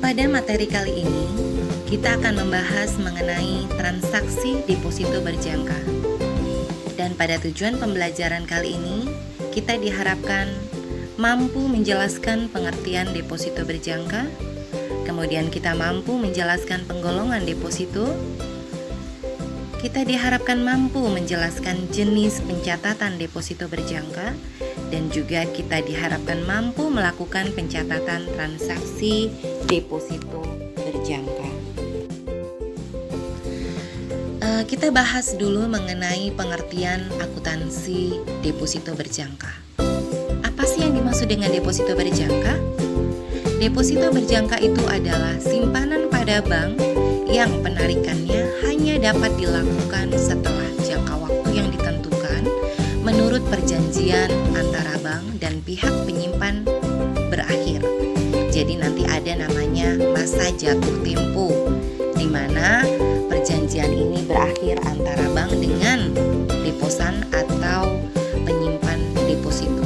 Pada materi kali ini, kita akan membahas mengenai transaksi deposito berjangka. Dan pada tujuan pembelajaran kali ini, kita diharapkan mampu menjelaskan pengertian deposito berjangka, kemudian kita mampu menjelaskan penggolongan deposito, kita diharapkan mampu menjelaskan jenis pencatatan deposito berjangka, dan juga kita diharapkan mampu melakukan pencatatan transaksi deposito berjangka. Kita bahas dulu mengenai pengertian akuntansi deposito berjangka. Apa sih yang dimaksud dengan deposito berjangka? Deposito berjangka itu adalah simpanan pada bank yang penarikannya hanya dapat dilakukan setelah jangka waktu yang ditentukan menurut perjanjian antara bank dan pihak penyimpan berakhir. Jadi nanti ada namanya masa jatuh tempo, di mana perjanjian ini berakhir antara bank dengan deposan atau penyimpan deposito.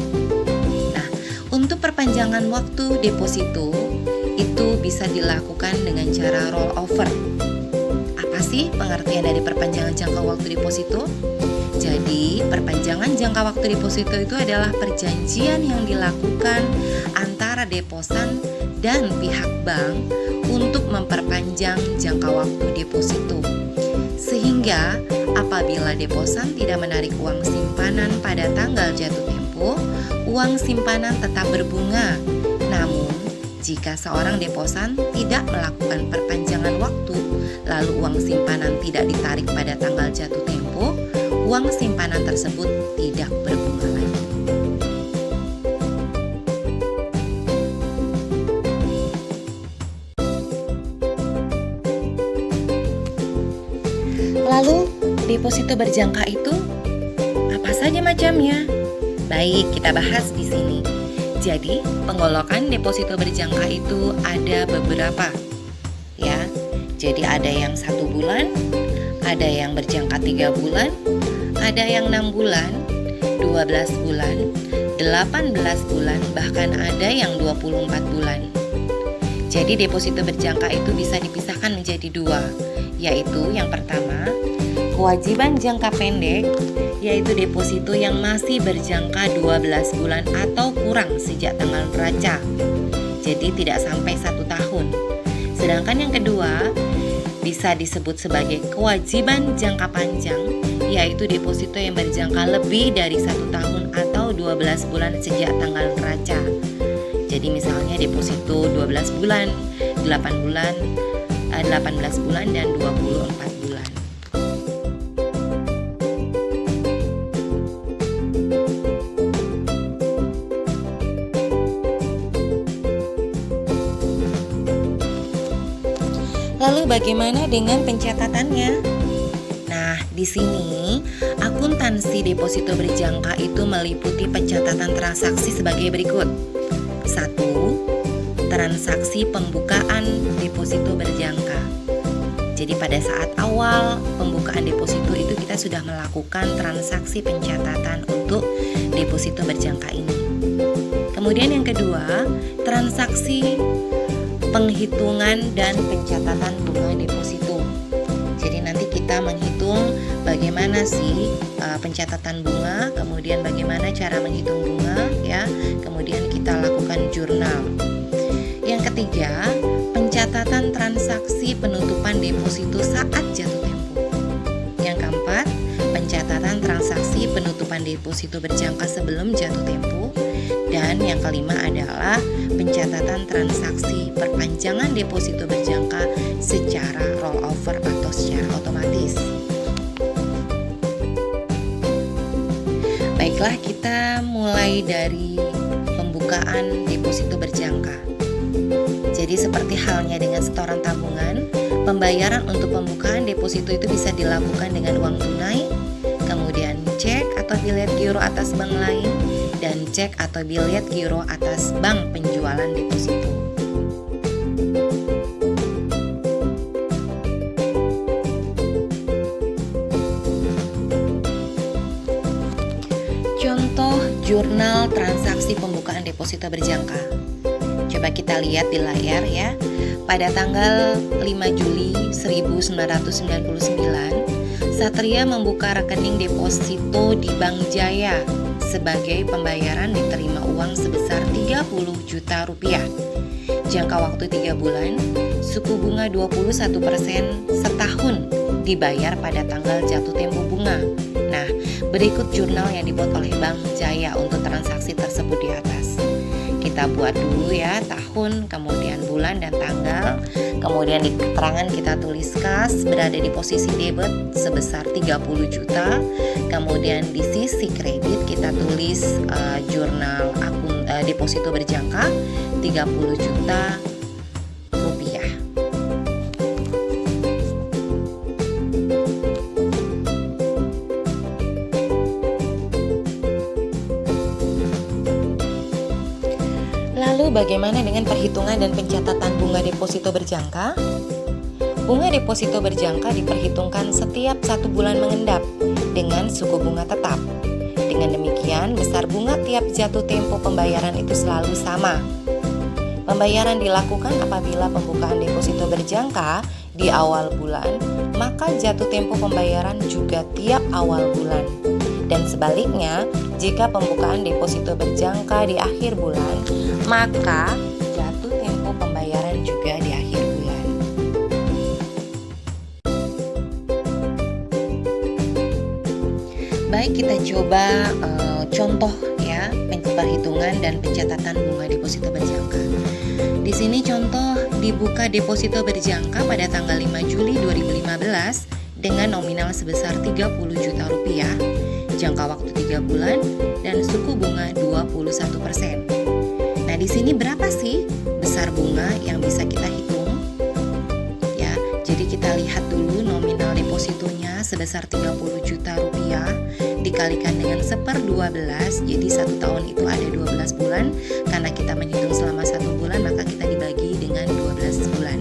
Nah, untuk perpanjangan waktu deposito itu bisa dilakukan dengan cara rollover. Apa sih pengertian dari perpanjangan jangka waktu deposito? Jadi, perpanjangan jangka waktu deposito itu adalah perjanjian yang dilakukan antara deposan dan pihak bank untuk memperpanjang jangka waktu deposito. Sehingga apabila deposan tidak menarik uang simpanan pada tanggal jatuh tempo, uang simpanan tetap berbunga. Namun, jika seorang deposan tidak melakukan perpanjangan waktu, lalu uang simpanan tidak ditarik pada tanggal jatuh tempo, uang simpanan tersebut tidak berbunga lagi. Lalu, deposito berjangka itu apa saja macamnya? Baik, kita bahas di sini. Jadi, penggolokan deposito berjangka itu ada beberapa, ya. Jadi ada yang 1 bulan, ada yang berjangka 3 bulan, ada yang 6 bulan, 12 bulan, 18 bulan, bahkan ada yang 24 bulan. Jadi deposito berjangka itu bisa dipisahkan menjadi 2, yaitu yang pertama, kewajiban jangka pendek, yaitu deposito yang masih berjangka 12 bulan atau kurang sejak tanggal neraca. Jadi tidak sampai 1 tahun. Sedangkan yang kedua, bisa disebut sebagai kewajiban jangka panjang, yaitu deposito yang berjangka lebih dari 1 tahun atau 12 bulan sejak tanggal neraca. Jadi misalnya deposito 12 bulan, 8 bulan, 18 bulan, dan 24 bulan. Lalu bagaimana dengan pencatatannya? Nah, di sini akuntansi deposito berjangka itu meliputi pencatatan transaksi sebagai berikut. 1. Transaksi pembukaan deposito berjangka. Jadi pada saat awal pembukaan deposito itu kita sudah melakukan transaksi pencatatan untuk deposito berjangka ini. Kemudian yang kedua, transaksi penghitungan dan pencatatan bunga deposito. Jadi nanti kita menghitung bagaimana sih pencatatan bunga, kemudian bagaimana cara menghitung bunga, ya. Kemudian kita lakukan jurnal. Yang ketiga, pencatatan transaksi penutupan deposito saat jatuh tempo. Yang keempat, pencatatan transaksi penutupan deposito berjangka sebelum jatuh tempo. Dan yang kelima adalah pencatatan transaksi perpanjangan deposito berjangka secara rollover atau secara otomatis. Baiklah, kita mulai dari pembukaan deposito berjangka. Jadi seperti halnya dengan setoran tabungan, pembayaran untuk pembukaan deposito itu bisa dilakukan dengan uang tunai, kemudian cek atau bilet giro atas bank lain, dan cek atau bilet giro atas bank penjualan deposito. Contoh jurnal transaksi pembukaan deposito berjangka. Coba kita lihat di layar ya. Pada tanggal 5 Juli 1999, Satria membuka rekening deposito di Bank Jaya sebagai pembayaran diterima uang sebesar 30 juta rupiah. Jangka waktu 3 bulan, suku bunga 21% setahun dibayar pada tanggal jatuh tempo bunga. Nah, berikut jurnal yang dibuat oleh Bank Jaya untuk transaksi tersebut di atas. Kita buat dulu ya tahun, kemudian bulan dan tanggal. Kemudian di keterangan kita tulis kas berada di posisi debit sebesar 30 juta. Kemudian di sisi kredit kita tulis jurnal akun deposito berjangka 30 juta rupiah. Lalu bagaimana dengan perhitungan dan pencatatan bunga deposito berjangka? Bunga deposito berjangka diperhitungkan setiap 1 bulan mengendap dengan suku bunga tetap. Dengan demikian, besar bunga tiap jatuh tempo pembayaran itu selalu sama. Pembayaran dilakukan apabila pembukaan deposito berjangka di awal bulan, maka jatuh tempo pembayaran juga tiap awal bulan. Dan sebaliknya, jika pembukaan deposito berjangka di akhir bulan, maka jatuh tempo pembayaran juga di akhir bulan. Baik, kita coba contoh ya perhitungan dan pencatatan bunga deposito berjangka. Di sini contoh dibuka deposito berjangka pada tanggal 5 Juli 2015 dengan nominal sebesar 30 juta rupiah, jangka waktu 3 bulan dan suku bunga 21%. Nah, di sini berapa sih besar bunga yang bisa kita hitung? Ya, jadi kita lihat dulu nominal depositonya sebesar 30 juta rupiah dikalikan dengan 1/12, jadi 1 tahun itu ada 12 bulan. Karena kita menghitung selama 1 bulan, maka kita dibagi dengan 12 bulan.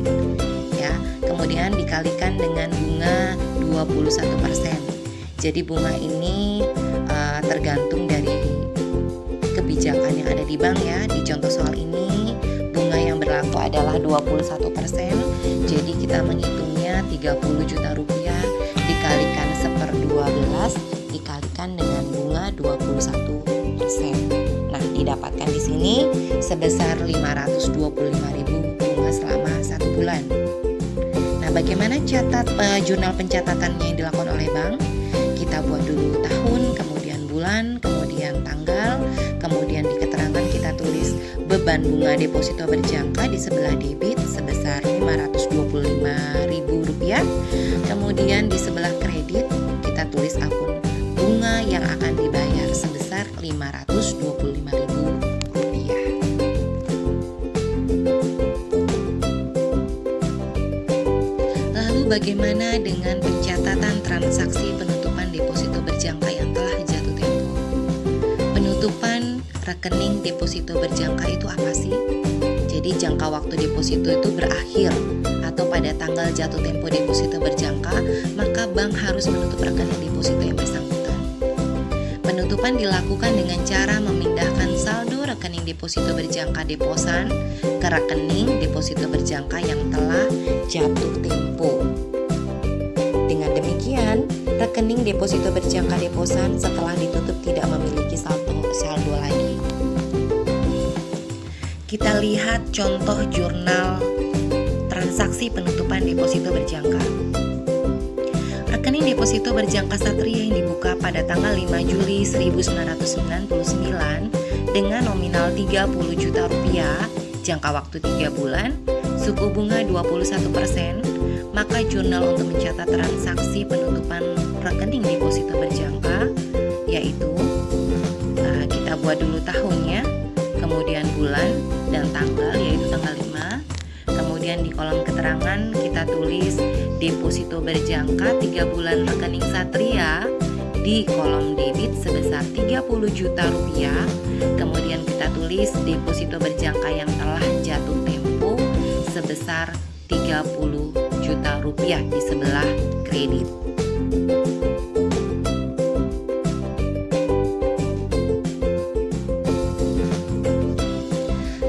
Ya, kemudian dikalikan dengan bunga 21%. Jadi bunga ini tergantung dari kebijakan yang ada di bank ya. Di contoh soal ini bunga yang berlaku adalah 21%. Jadi kita menghitungnya 30 juta rupiah dikalikan 1/12 dikalikan dengan bunga 21%. Nah, didapatkan di sini sebesar 525.000 bunga selama 1 bulan. Nah, bagaimana jurnal pencatatannya yang dilakukan oleh bank? Kita buat dulu tahun, kemudian bulan, kemudian tanggal, kemudian di keterangan kita tulis beban bunga deposito berjangka di sebelah debit sebesar 525.000 rupiah. Kemudian di sebelah kredit kita tulis akun bunga yang akan dibayar sebesar 525.000 rupiah. Lalu bagaimana dengan pencatatan transaksi penutupan deposito berjangka yang telah jatuh tempo? Penutupan rekening deposito berjangka itu apa sih? Jadi jangka waktu deposito itu berakhir atau pada tanggal jatuh tempo deposito berjangka, maka bank harus menutup rekening deposito yang bersangkutan. Penutupan dilakukan dengan cara memindahkan saldo rekening deposito berjangka deposan ke rekening deposito berjangka yang telah jatuh tempo. Dengan demikian, rekening deposito berjangka deposan setelah ditutup tidak memiliki saldo lagi. Kita lihat contoh jurnal transaksi penutupan deposito berjangka. Rekening deposito berjangka Satria yang dibuka pada tanggal 5 Juli 1999 dengan nominal 30 juta rupiah, jangka waktu 3 bulan, suku bunga 21%, maka jurnal untuk mencatat transaksi penutupan rekening deposito berjangka yaitu kita buat dulu tahunnya, kemudian bulan dan tanggal yaitu tanggal 5. Kemudian di kolom keterangan kita tulis deposito berjangka 3 bulan rekening Satria di kolom debit sebesar 30 juta rupiah. Kemudian kita tulis deposito berjangka yang telah jatuh tempo sebesar 30 juta rupiah di sebelah kredit.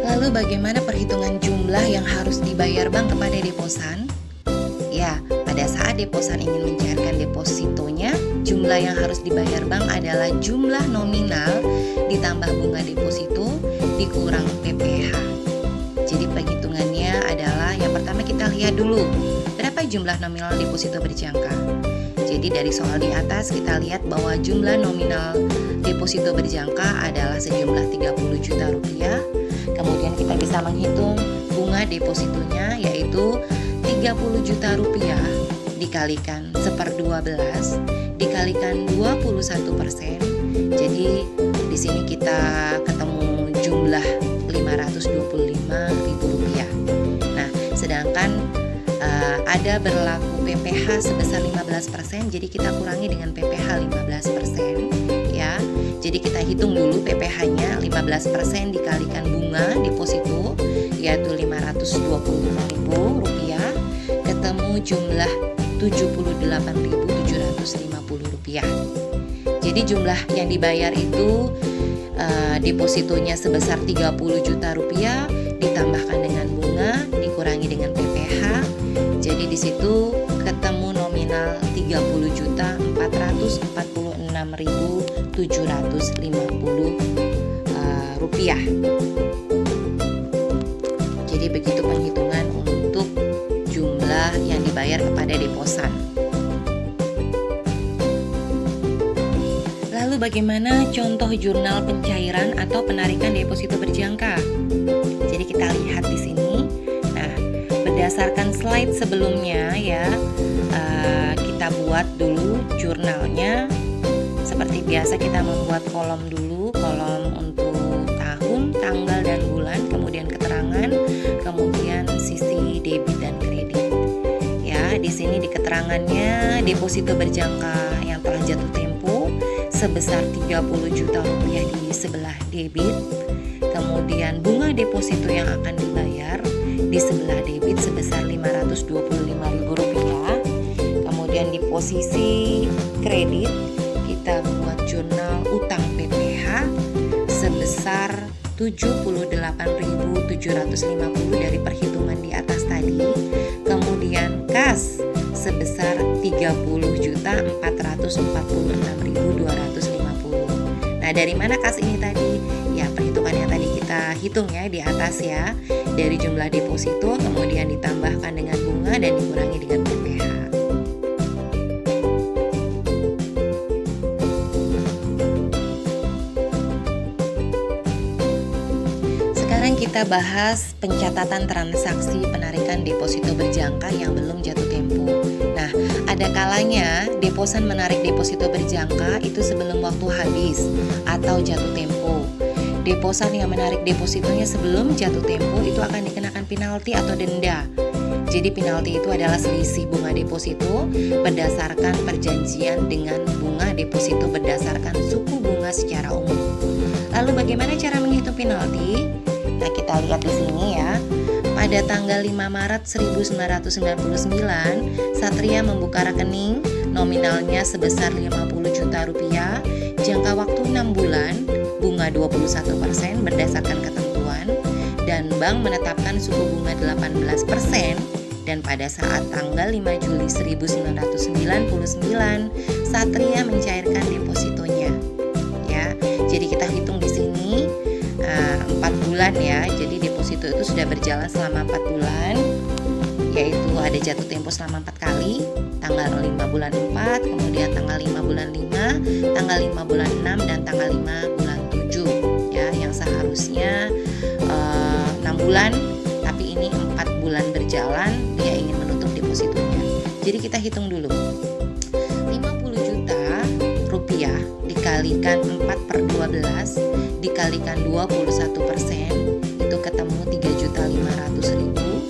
Lalu Lalu bagaimana perhitungan jumlah yang harus dibayar bank kepada deposan? Ya, pada saat deposan ingin mencairkan depositonya, jumlah yang harus dibayar bank adalah jumlah nominal ditambah bunga deposito dikurang PPh. Jadi perhitungannya adalah yang pertama kita lihat dulu berapa jumlah nominal deposito berjangka. Jadi dari soal di atas kita lihat bahwa jumlah nominal deposito berjangka adalah sejumlah 30 juta rupiah. Kemudian kita bisa menghitung bunga depositonya yaitu 30 juta rupiah dikalikan 1/12 dikalikan 21%. Jadi di sini kita ketemu jumlah Rp525.000. Nah, sedangkan ada berlaku PPh sebesar 15%, jadi kita kurangi dengan PPh 15% ya. Jadi kita hitung dulu PPh-nya 15% dikalikan bunga deposito yaitu Rp525.000, ketemu jumlah Rp78.750. Jadi jumlah yang dibayar itu depositonya sebesar 30 juta rupiah ditambahkan dengan bunga dikurangi dengan PPh. Jadi di situ ketemu nominal 30.446.750 rupiah. Jadi begitu penghitungan untuk jumlah yang dibayar kepada deposan. Lalu bagaimana contoh jurnal pencairan atau penarikan deposito berjangka? Jadi kita lihat di sini. Nah, berdasarkan slide sebelumnya ya, kita buat dulu jurnalnya. Seperti biasa kita membuat kolom dulu, kolom untuk tahun, tanggal dan bulan, kemudian keterangan, kemudian sisi debit dan kredit. Ya, di sini di keterangannya deposito berjangka yang telah jatuh tempo sebesar 30 juta rupiah di sebelah debit, kemudian bunga deposito yang akan dibayar di sebelah debit sebesar Rp525.000. Kemudian di posisi kredit kita buat jurnal utang PPh sebesar 78.750 dari perhitungan di atas tadi. Kemudian kas sebesar 30.446.250. Nah, dari mana kas ini tadi? Ya, perhitungannya tadi kita hitung ya di atas ya. Dari jumlah deposito kemudian ditambahkan dengan bunga dan dikurangi dengan PPh. Sekarang kita bahas pencatatan transaksi penarikan deposito berjangka yang belum jatuh tempo. Nah, ada kalanya deposan menarik deposito berjangka itu sebelum waktu habis atau jatuh tempo. Deposan yang menarik depositonya sebelum jatuh tempo itu akan dikenakan penalti atau denda. Jadi penalti itu adalah selisih bunga deposito berdasarkan perjanjian dengan bunga deposito berdasarkan suku bunga secara umum. Lalu bagaimana cara menghitung penalti? Nah, kita lihat di sini ya. Pada tanggal 5 Maret 1999, Satria membuka rekening nominalnya sebesar 50 juta rupiah, jangka waktu 6 bulan, bunga 21% berdasarkan ketentuan, dan bank menetapkan suku bunga 18%. Dan pada saat tanggal 5 Juli 1999, Satria mencairkan depositonya. Ya, jadi kita hitung di sini 4 bulan ya. Jadi deposito itu sudah berjalan selama 4 bulan, yaitu ada jatuh tempo selama 4 kali, tanggal 5 bulan 4, kemudian tanggal 5 bulan 5, tanggal 5 bulan 6, dan tanggal 5 bulan 7 ya, yang seharusnya 6 bulan, tapi ini 4 bulan berjalan, dia ingin menutup depositonya. Jadi kita hitung dulu, 50 juta rupiah dikalikan 4/12 dikalikan 21%, itu ketemu 3.500.000.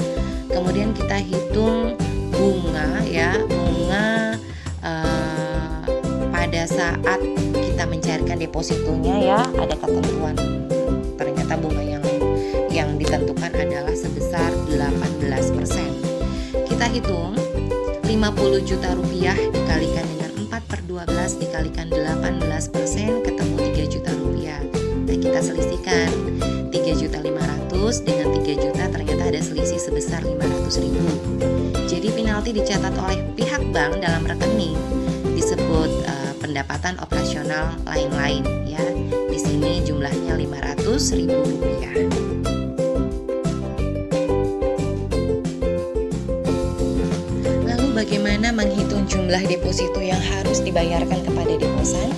Kemudian kita hitung bunga ya, bunga pada saat kita mencairkan depositonya ya, ada ketentuan. Ternyata bunga yang ditentukan adalah sebesar 18%. Kita hitung 50 juta rupiah dikalikan dengan 4/12 dikalikan 18%, ketemu 3 juta rupiah. Nah, kita selisihkan 3.500 lulus dengan 3 juta ternyata ada selisih sebesar 500.000. Jadi penalti dicatat oleh pihak bank dalam rekening disebut pendapatan operasional lain-lain ya. Di sini jumlahnya Rp500.000. Lalu bagaimana menghitung jumlah deposito yang harus dibayarkan kepada deposan?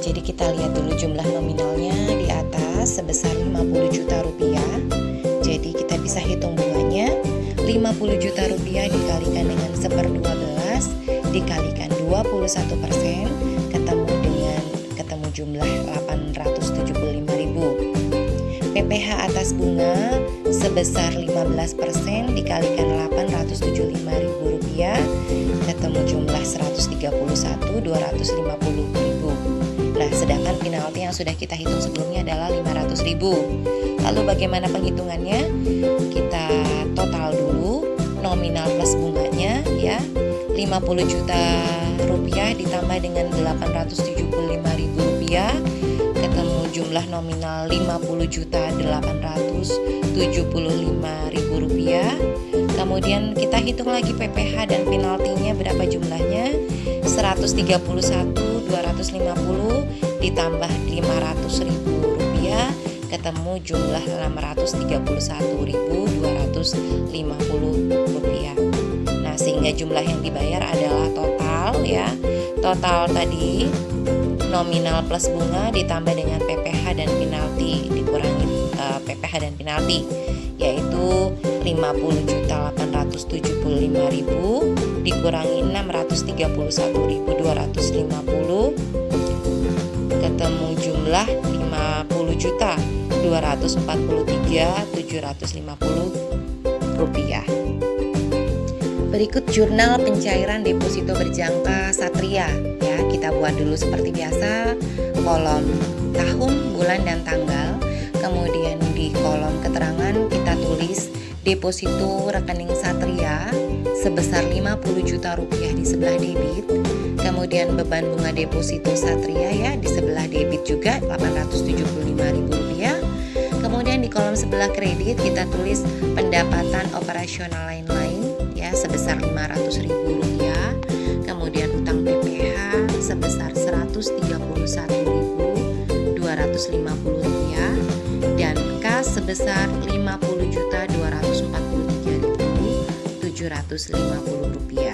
Jadi kita lihat dulu jumlah nominalnya di atas sebesar Rp50 juta. Jadi kita bisa hitung bunganya. Rp50 juta dikalikan dengan 1/12 dikalikan 21% ketemu jumlah 875.000. PPh atas bunga sebesar 15% dikalikan 875.000 ketemu jumlah 131.250.000. Nah, sedangkan penalti yang sudah kita hitung sebelumnya adalah 500.000. Lalu bagaimana penghitungannya? Kita total dulu nominal plus bunganya ya. Rp50 juta ditambah dengan Rp875.000 ketemu jumlah nominal Rp50.875.000. Kemudian kita hitung lagi PPh dan penaltinya berapa jumlahnya? 131.250 ditambah Rp500.000 ketemu jumlah Rp631.250. Nah, sehingga jumlah yang dibayar adalah total ya. Total tadi nominal plus bunga ditambah dengan PPh dan penalti dikurangi PPh dan penalti, yaitu Rp50.875.000 dikurangi Rp631.250 ketemu jumlah Rp50.243.750. Berikut jurnal pencairan deposito berjangka Satria ya. Kita buat dulu seperti biasa, kolom tahun, bulan, dan tanggal. Kemudian di kolom keterangan kita tulis deposito rekening Satria sebesar Rp50 juta di sebelah debit. Kemudian beban bunga deposito Satria ya di sebelah debit juga Rp875.000. Kemudian di kolom sebelah kredit kita tulis pendapatan operasional lain-lain ya sebesar Rp500.000. Kemudian utang PPh sebesar Rp131.250 dan kas sebesar Rp50.243.750.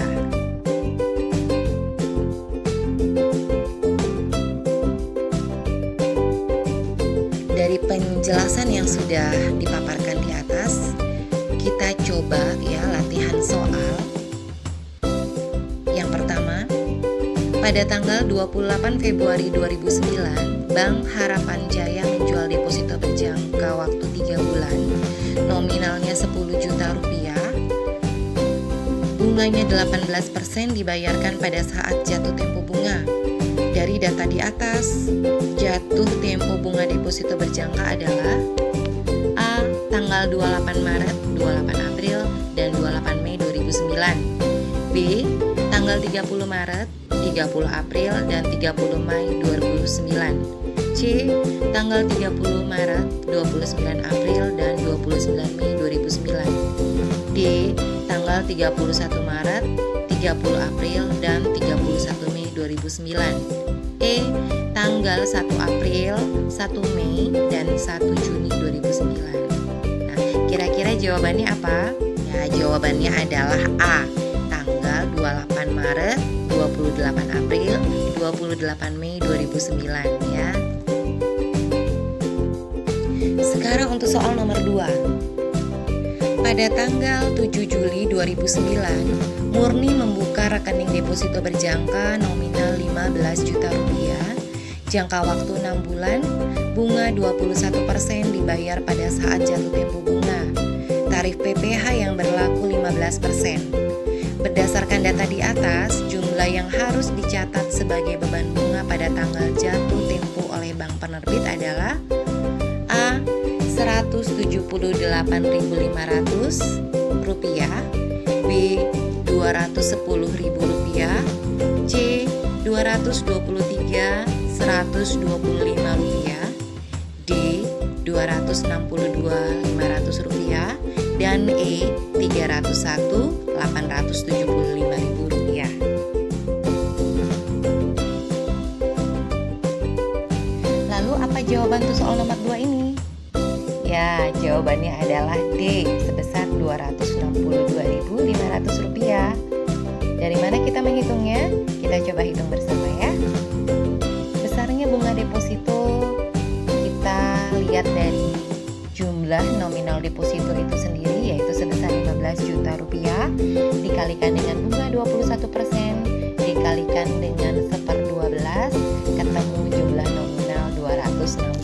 Dari penjelasan yang sudah dipaparkan di atas, kita coba ya latihan soal. Yang pertama, pada tanggal 28 Februari 2009, Bank Harapan Jaya menjual deposito berjangka waktu 3 bulan, nominalnya Rp10 juta. Bunganya 18% dibayarkan pada saat jatuh tempo bunga. Dari data di atas, jatuh tempo bunga deposito berjangka adalah A. Tanggal 28 Maret, 28 April, dan 28 Mei 2009. B. Tanggal 30 Maret, 30 April, dan 30 Mei 2009. C. Tanggal 30 Maret, 29 April, dan 29 Mei 2009. D. Tanggal 31 Maret, 30 April, dan 31 Mei 2009. E. Tanggal 1 April, 1 Mei, dan 1 Juni 2009. Nah, kira-kira jawabannya apa? Ya, jawabannya adalah A. Tanggal 28 Maret, 28 April, 28 Mei 2009 ya. Sekarang untuk soal nomor 2. Pada tanggal 7 Juli 2009, Murni membuka rekening deposito berjangka nominal Rp15 juta. Jangka waktu 6 bulan, bunga 21% dibayar pada saat jatuh tempo bunga. Tarif PPh yang berlaku 15%. Berdasarkan data di atas, jumlah yang harus dicatat sebagai beban bunga pada tanggal jatuh tempo oleh bank penerbit adalah A. Rp178.500, B. Rp210.000, C. Rp223.125, D. Rp225.125. Rp262.500 dan E Rp301.875.000. Lalu apa jawaban untuk soal nomor 2 ini? Ya, jawabannya adalah D, sebesar Rp262.500. Dari mana kita menghitungnya? Kita coba hitung bersama ya. Besarnya bunga deposito kita lihat dari jumlah nominal deposito itu sendiri, yaitu sebesar Rp15 juta dikalikan dengan bunga 21% dikalikan dengan 1/12, ketemu jumlah nominal Rp262.500.